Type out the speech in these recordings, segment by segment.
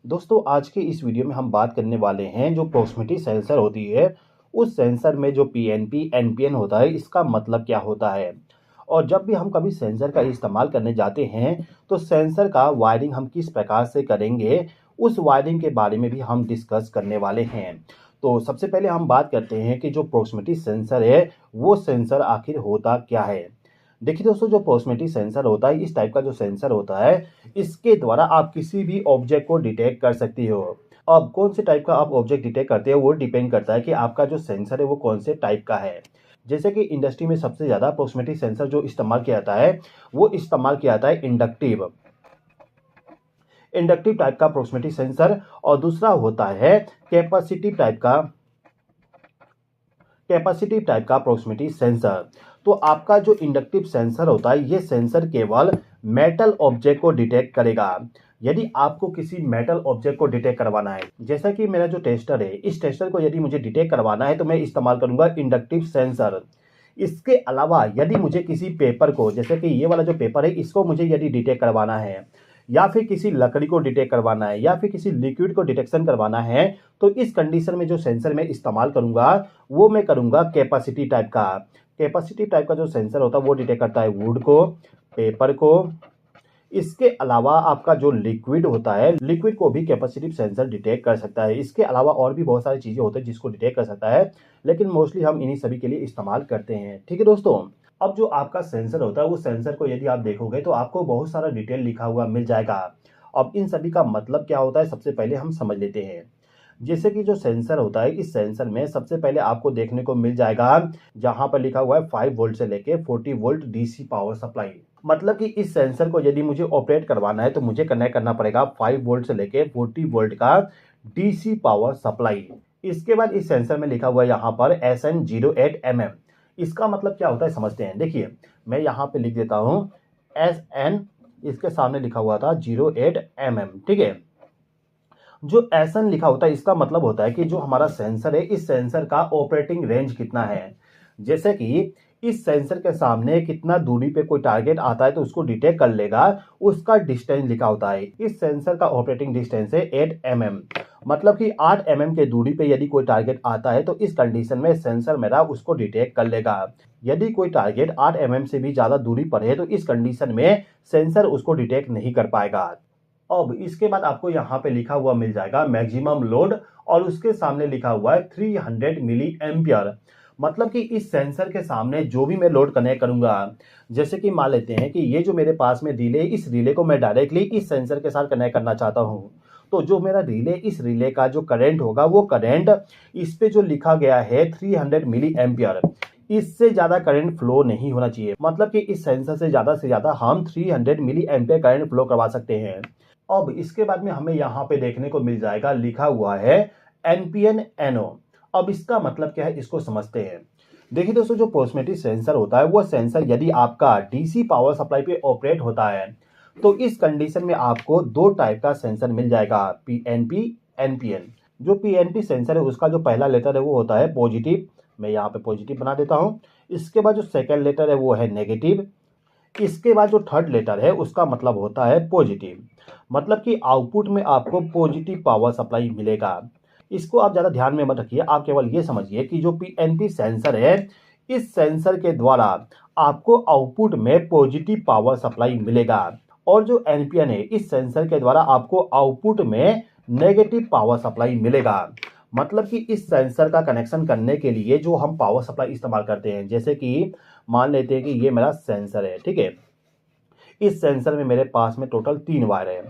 दोस्तों आज के इस वीडियो में हम बात करने वाले हैं जो प्रॉक्सिमिटी सेंसर होती है उस सेंसर में जो पीएनपी एनपीएन होता है इसका मतलब क्या होता है। और जब भी हम कभी सेंसर का इस्तेमाल करने जाते हैं तो सेंसर का वायरिंग हम किस प्रकार से करेंगे उस वायरिंग के बारे में भी हम डिस्कस करने वाले हैं। तो सबसे पहले हम बात करते हैं कि जो प्रॉक्सिमिटी सेंसर है वो सेंसर आखिर होता क्या है। देखिए दोस्तों, जो प्रॉक्सिमिटी सेंसर होता है इस टाइप का जो सेंसर होता है इसके द्वारा आप किसी भी ऑब्जेक्ट को डिटेक्ट कर सकती हो। अब कौन से टाइप का आप ऑब्जेक्ट डिटेक्ट करते हो वो डिपेंड करता है कि आपका जो सेंसर है वो कौन से टाइप का है। जैसे कि इंडस्ट्री में सबसे ज़्यादा प्रॉक्सिमिटी सेंसर जो इस्तेमाल किया जाता है वो इस्तेमाल किया जाता है इंडक्टिव इंडक्टिव टाइप का प्रॉक्सिमिटी सेंसर। और दूसरा होता है कैपेसिटिव टाइप का प्रॉक्सिमिटी सेंसर। तो आपका जो इंडक्टिव सेंसर होता है ये सेंसर केवल मेटल ऑब्जेक्ट को डिटेक्ट करेगा। यदि आपको किसी मेटल ऑब्जेक्ट को डिटेक्ट करवाना है, जैसा कि मेरा जो टेस्टर है इस टेस्टर को यदि मुझे डिटेक्ट करवाना है तो मैं इस्तेमाल करूंगा इंडक्टिव सेंसर। इसके अलावा यदि मुझे किसी पेपर को, जैसे कि ये वाला जो पेपर है इसको मुझे यदि डिटेक्ट करवाना है या फिर किसी लकड़ी को डिटेक्ट करवाना है या फिर किसी लिक्विड को डिटेक्शन करवाना है तो इस कंडीशन में जो सेंसर मैं इस्तेमाल करूंगा वो मैं करूंगा कैपेसिटी टाइप का जो सेंसर होता है वो डिटेक्ट करता है वुड को, पेपर को। इसके अलावा आपका जो लिक्विड होता है लिक्विड को भी कैपेसिटिव सेंसर डिटेक्ट कर सकता है। इसके अलावा और भी बहुत सारी चीजें होती है जिसको डिटेक्ट कर सकता है, लेकिन मोस्टली हम इन्हीं सभी के लिए इस्तेमाल करते हैं। ठीक है दोस्तों, अब जो आपका सेंसर होता है वो सेंसर को यदि आप देखोगे तो आपको बहुत सारा डिटेल लिखा हुआ मिल जाएगा। अब इन सभी का मतलब क्या होता है सबसे पहले हम समझ लेते हैं। जैसे कि जो सेंसर होता है इस सेंसर में सबसे पहले आपको देखने को मिल जाएगा जहां पर लिखा हुआ है 5 वोल्ट से लेके 40 वोल्ट डीसी पावर सप्लाई। मतलब कि इस सेंसर को यदि मुझे ऑपरेट करवाना है तो मुझे कनेक्ट करना पड़ेगा 5 वोल्ट से लेके 40 वोल्ट का डीसी पावर सप्लाई। इसके बाद इस सेंसर में लिखा हुआ है यहाँ पर SN08mm। इसका मतलब क्या होता है समझते हैं। देखिए मैं यहाँ पे लिख देता हूँ SN, इसके सामने लिखा हुआ था 08mm। ठीक है, जो एसन लिखा होता है इसका मतलब होता है कि जो हमारा सेंसर है इस सेंसर का ऑपरेटिंग रेंज कितना है। जैसे कि इस सेंसर के सामने कितना दूरी पे कोई टारगेट आता है तो उसको डिटेक्ट कर लेगा, उसका डिस्टेंस लिखा होता है। इस सेंसर का ऑपरेटिंग डिस्टेंस है 8 mm। मतलब कि 8 mm के दूरी पे यदि कोई टारगेट आता है तो इस कंडीशन में सेंसर मेरा उसको डिटेक्ट कर लेगा। यदि कोई टारगेट 8 mm से भी ज्यादा दूरी पर है तो इस कंडीशन में सेंसर उसको डिटेक्ट नहीं कर पाएगा। अब इसके बाद आपको यहाँ पे लिखा हुआ मिल जाएगा मैक्सिमम लोड और उसके सामने लिखा हुआ है 300 मिली एम्पियर। मतलब कि इस सेंसर के सामने जो भी मैं लोड कनेक्ट करूंगा, जैसे कि मान लेते हैं कि ये जो मेरे पास में रिले, इस रिले को मैं डायरेक्टली इस सेंसर के साथ कनेक्ट करना चाहता हूं तो जो मेरा रिले, इस रिले का जो करंट होगा वो करंट इस पे जो लिखा गया है 300 मिली एम्पियर, इससे ज्यादा करंट फ्लो नहीं होना चाहिए। मतलब कि इस सेंसर से ज्यादा हम 300 मिली एम्पियर करंट फ्लो करवा सकते हैं। अब इसके बाद में हमें यहाँ पे देखने को मिल जाएगा लिखा हुआ है एनपीएन एनओ। अब इसका मतलब क्या है इसको समझते हैं। देखिए दोस्तों, जो प्रॉक्सिमिटी सेंसर होता है वो सेंसर यदि आपका डीसी पावर सप्लाई पे ऑपरेट होता है तो इस कंडीशन में आपको दो टाइप का सेंसर मिल जाएगा, पीएनपी, एनपीएन। जो पीएनपी सेंसर है उसका जो पहला लेटर है वो होता है पॉजिटिव, मैं यहाँ पे पॉजिटिव बना देता हूँ। इसके बाद जो सेकेंड लेटर है वो है नेगेटिव। इसके बाद जो थर्ड लेटर है उसका मतलब होता है पॉजिटिव। मतलब कि आउटपुट में आपको पॉजिटिव पावर सप्लाई मिलेगा। इसको आप ज़्यादा ध्यान में मत रखिए, आप केवल ये समझिए कि जो पीएनपी सेंसर है इस सेंसर के द्वारा आपको आउटपुट में पॉजिटिव पावर सप्लाई मिलेगा और जो एनपीएन है इस सेंसर के द्वारा आपको आउटपुट में नेगेटिव पावर सप्लाई मिलेगा। मतलब कि इस सेंसर का कनेक्शन करने के लिए जो हम पावर सप्लाई इस्तेमाल करते हैं, जैसे कि मान लेते हैं कि ये मेरा सेंसर है, ठीक है। इस सेंसर में मेरे पास में टोटल 3 वायर है,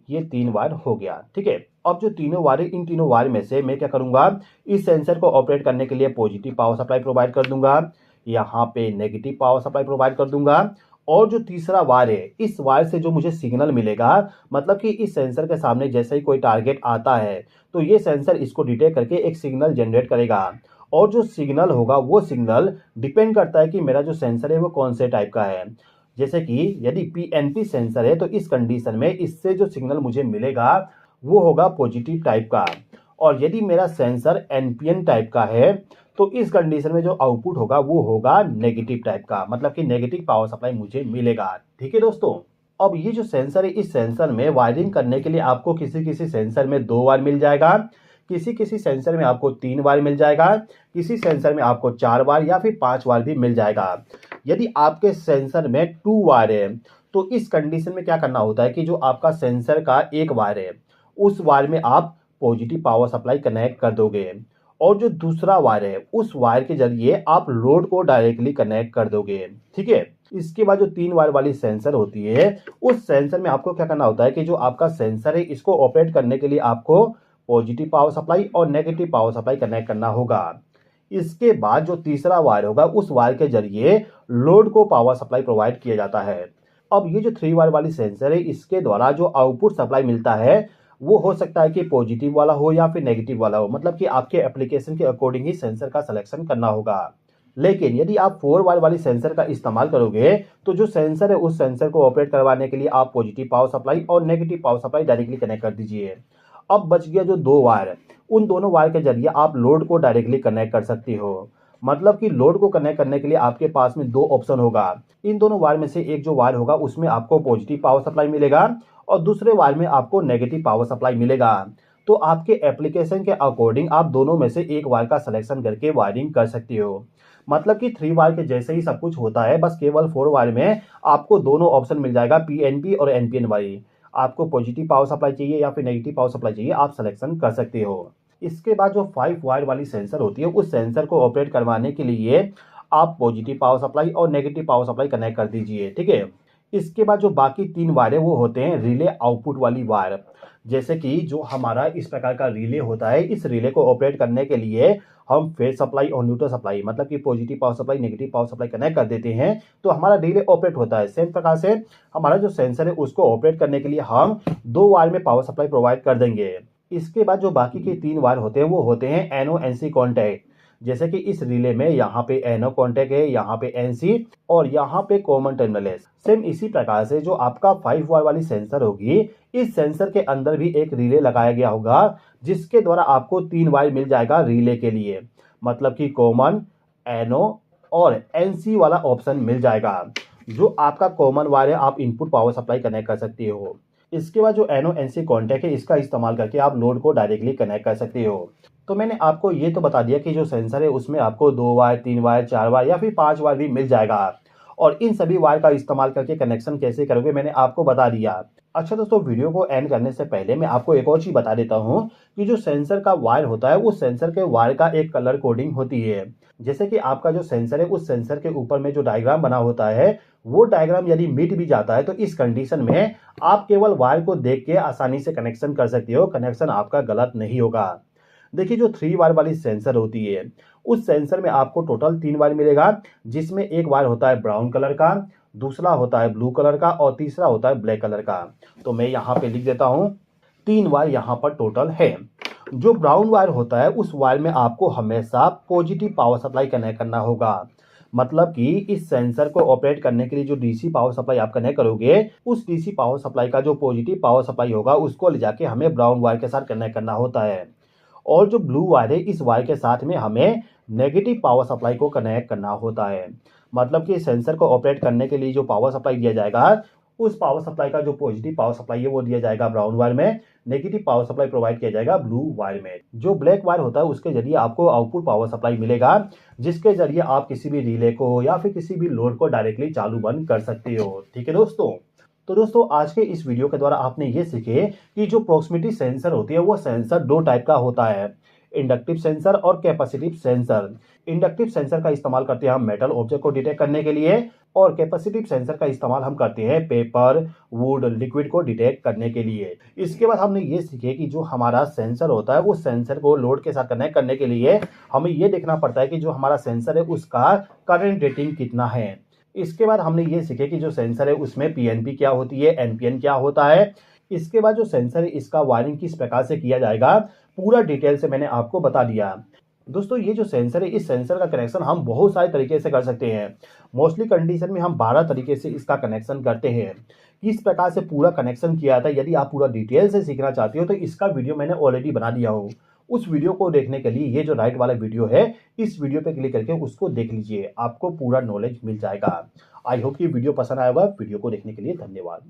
ये 3 वायर हो गया, ठीक है। अब जो तीनों वायर, इन तीनों वायर में से मैं क्या करूंगा, इस सेंसर को ऑपरेट करने के लिए पॉजिटिव पावर सप्लाई प्रोवाइड कर दूंगा, यहाँ पे नेगेटिव पावर सप्लाई प्रोवाइड कर दूंगा। और जो तीसरा वायर है इस वायर से जो मुझे सिग्नल मिलेगा, मतलब कि इस सेंसर के सामने जैसे ही कोई टारगेट आता है तो ये सेंसर इसको डिटेक्ट करके एक सिग्नल जनरेट करेगा। और जो सिग्नल होगा वो सिग्नल डिपेंड करता है कि मेरा जो सेंसर है वो कौन से टाइप का है। जैसे कि यदि पीएनपी सेंसर है तो इस कंडीशन में इससे जो सिग्नल मुझे मिलेगा वो होगा पॉजिटिव टाइप का। और यदि मेरा सेंसर एनपीएन टाइप का है तो इस कंडीशन में जो आउटपुट होगा वो होगा नेगेटिव टाइप का, मतलब कि नेगेटिव पावर सप्लाई मुझे मिलेगा। ठीक है दोस्तों, अब ये जो सेंसर है, इस सेंसर में वायरिंग करने के लिए आपको किसी किसी सेंसर में 2 वायर मिल जाएगा, किसी किसी सेंसर में आपको 3 वायर मिल जाएगा, किसी सेंसर में आपको 4 वायर या फिर 5 वायर भी मिल जाएगा। यदि आपके सेंसर में 2 वायर है तो इस कंडीशन में क्या करना होता है कि जो आपका सेंसर का एक वायर है उस वायर में आप पॉजिटिव पावर सप्लाई कनेक्ट कर दोगे और जो दूसरा वायर है उस वायर के जरिए आप लोड को डायरेक्टली कनेक्ट कर दोगे। ठीक है। इसके बाद जो 3 वायर वाली सेंसर होती है उस सेंसर में आपको क्या करना होता है कि जो आपका सेंसर है इसको ऑपरेट करने के लिए आपको पॉजिटिव पावर सप्लाई और नेगेटिव पावर सप्लाई कनेक्ट करना होगा। इसके बाद जो तीसरा वायर होगा उस वायर के जरिए लोड को पावर सप्लाई प्रोवाइड किया जाता है। अब ये जो 3 वायर वाली सेंसर है इसके द्वारा जो आउटपुट सप्लाई मिलता है वो हो सकता है कि पॉजिटिव वाला हो या फिर नेगेटिव वाला हो, मतलब कि आपके एप्लीकेशन के अकॉर्डिंग ही सेंसर का सिलेक्शन करना होगा। लेकिन यदि आप 4 वायर वाली सेंसर का इस्तेमाल करोगे तो जो सेंसर है उस सेंसर को ऑपरेट करवाने के लिए आप पॉजिटिव पावर सप्लाई और negative power supply directly connect कर दीजिए। अब बच गया जो 2 वायर, उन दोनों वायर के जरिए आप लोड को डायरेक्टली कनेक्ट कर सकती हो। मतलब कि लोड को कनेक्ट करने के लिए आपके पास में 2 ऑप्शन होगा। इन दोनों वायर में से एक जो वायर होगा उसमें आपको पॉजिटिव पावर सप्लाई मिलेगा और दूसरे वायर में आपको नेगेटिव पावर सप्लाई मिलेगा। तो आपके एप्लीकेशन के अकॉर्डिंग आप दोनों में से एक वायर का सिलेक्शन करके वायरिंग कर सकती हो। मतलब कि 3 वायर के जैसे ही सब कुछ होता है, बस केवल 4 वायर में आपको दोनों ऑप्शन मिल जाएगा, पीएनपी और एनपीएन वाली। आपको पॉजिटिव पावर सप्लाई चाहिए या फिर नेगेटिव पावर सप्लाई चाहिए, आप सिलेक्शन कर सकते हो। इसके बाद जो 5 वायर वाली सेंसर होती है उस सेंसर को ऑपरेट करवाने के लिए आप पॉजिटिव पावर सप्लाई और नेगेटिव पावर सप्लाई कनेक्ट कर दीजिए। ठीक है। इसके बाद जो बाकी 3 वायर है वो होते हैं रिले आउटपुट वाली वायर। जैसे कि जो हमारा इस प्रकार का रिले होता है, इस रिले को ऑपरेट करने के लिए हम फेज सप्लाई और न्यूट्रल सप्लाई, मतलब कि positive power supply negative power supply connect कर देते हैं तो हमारा रिले ऑपरेट होता है। सेम प्रकार से हमारा जो सेंसर है उसको ऑपरेट करने के लिए हम 2 वायर में पावर सप्लाई प्रोवाइड कर देंगे। इसके बाद जो बाकी के 3 वायर होते हैं वो होते हैं एनओ एनसी कॉन्टैक्ट। जैसे कि इस रिले में यहाँ पे एनओ कॉन्टैक्ट है, यहाँ पे एनसी और यहाँ पे कॉमन टर्मिनल है। सेम इसी प्रकार से जो आपका 5 वायर वाली सेंसर होगी, इस सेंसर के अंदर भी एक रिले लगाया गया होगा जिसके द्वारा आपको 3 वायर मिल जाएगा रिले के लिए। मतलब कि कॉमन, एनओ और एनसी वाला ऑप्शन मिल जाएगा। जो आपका कॉमन वायर है आप इनपुट पावर सप्लाई कनेक्ट कर सकती हो। इसके बाद जो एनओ एनसी कॉन्टैक्ट है इसका इस्तेमाल करके आप लोड को डायरेक्टली कनेक्ट कर सकते हो। तो मैंने आपको ये तो बता दिया कि जो सेंसर है उसमें आपको 2 वायर, 3 वायर, 4 वायर या फिर 5 वायर भी मिल जाएगा और इन सभी वायर का इस्तेमाल करके कनेक्शन कैसे करोगे मैंने आपको बता दिया। अच्छा दोस्तों, वीडियो को एंड करने से पहले मैं आपको एक और चीज बता देता हूँ कि जो सेंसर का वायर होता है उस सेंसर के वायर का एक कलर कोडिंग होती है। जैसे कि आपका जो सेंसर है उस सेंसर के ऊपर में जो डायग्राम बना होता है वो डायग्राम यदि मिट भी जाता है तो इस कंडीशन में आप केवल वायर को देख के आसानी से कनेक्शन कर सकते हो, कनेक्शन आपका गलत नहीं होगा। देखिए जो 3 वायर वाली सेंसर होती है उस सेंसर में आपको टोटल 3 वायर मिलेगा, जिसमें एक वायर होता है ब्राउन कलर का, दूसरा होता है ब्लू कलर का और तीसरा होता है ब्लैक कलर का। तो मैं यहाँ पे लिख देता हूँ 3 वायर यहाँ पर टोटल है। जो ब्राउन वायर होता है उस वायर में आपको हमेशा पॉजिटिव पावर सप्लाई कनेक्ट करना होगा। मतलब कि इस सेंसर को ऑपरेट करने के लिए जो डीसी पावर सप्लाई आप कनेक्ट करोगे उस डीसी पावर सप्लाई का जो पॉजिटिव पावर सप्लाई होगा उसको ले जाके हमें ब्राउन वायर के साथ कनेक्ट करना होता है। और जो ब्लू वायर है इस वायर के साथ में हमें नेगेटिव पावर सप्लाई को कनेक्ट करना होता है। मतलब कि सेंसर को ऑपरेट करने के लिए जो पावर सप्लाई दिया जाएगा उस पावर सप्लाई का जो पॉजिटिव पावर सप्लाई है वो दिया जाएगा ब्राउन वायर में, नेगेटिव पावर सप्लाई प्रोवाइड किया जाएगा ब्लू वायर में। जो ब्लैक वायर होता है उसके जरिए आपको आउटपुट पावर सप्लाई मिलेगा, जिसके जरिए आप किसी भी रिले को या फिर किसी भी लोड को डायरेक्टली चालू बंद कर सकते हो। ठीक है दोस्तों। तो दोस्तों आज के इस वीडियो के द्वारा आपने ये सीखे कि जो प्रॉक्सिमिटी सेंसर होती है वो सेंसर 2 टाइप का होता है, इंडक्टिव सेंसर और कैपेसिटिव सेंसर। इंडक्टिव सेंसर का इस्तेमाल करते हैं हम मेटल ऑब्जेक्ट को डिटेक्ट करने के लिए और कैपेसिटिव सेंसर का इस्तेमाल हम करते हैं पेपर, वुड, लिक्विड को डिटेक्ट करने के लिए। इसके बाद हमने ये सीखे कि जो हमारा सेंसर होता है वो सेंसर को लोड के साथ कनेक्ट करने के लिए हमें ये देखना पड़ता है कि जो हमारा सेंसर है उसका करंट रेटिंग कितना है। इसके बाद हमने ये सीखे कि जो सेंसर है उसमें पीएनपी क्या होती है, एनपीएन क्या होता है। इसके बाद जो सेंसर है इसका वायरिंग किस प्रकार से किया जाएगा पूरा डिटेल से मैंने आपको बता दिया। दोस्तों ये जो सेंसर है इस सेंसर का कनेक्शन हम बहुत सारे तरीके से कर सकते हैं। मोस्टली कंडीशन में हम 12 तरीके से इसका कनेक्शन करते हैं। किस प्रकार से पूरा कनेक्शन किया जाता है यदि आप पूरा डिटेल से सीखना चाहते हो तो इसका वीडियो मैंने ऑलरेडी बना दिया हो। उस वीडियो को देखने के लिए ये जो राइट वाला वीडियो है इस वीडियो पे क्लिक करके उसको देख लीजिए, आपको पूरा नॉलेज मिल जाएगा। आई होप कि वीडियो पसंद आएगा। वीडियो को देखने के लिए धन्यवाद।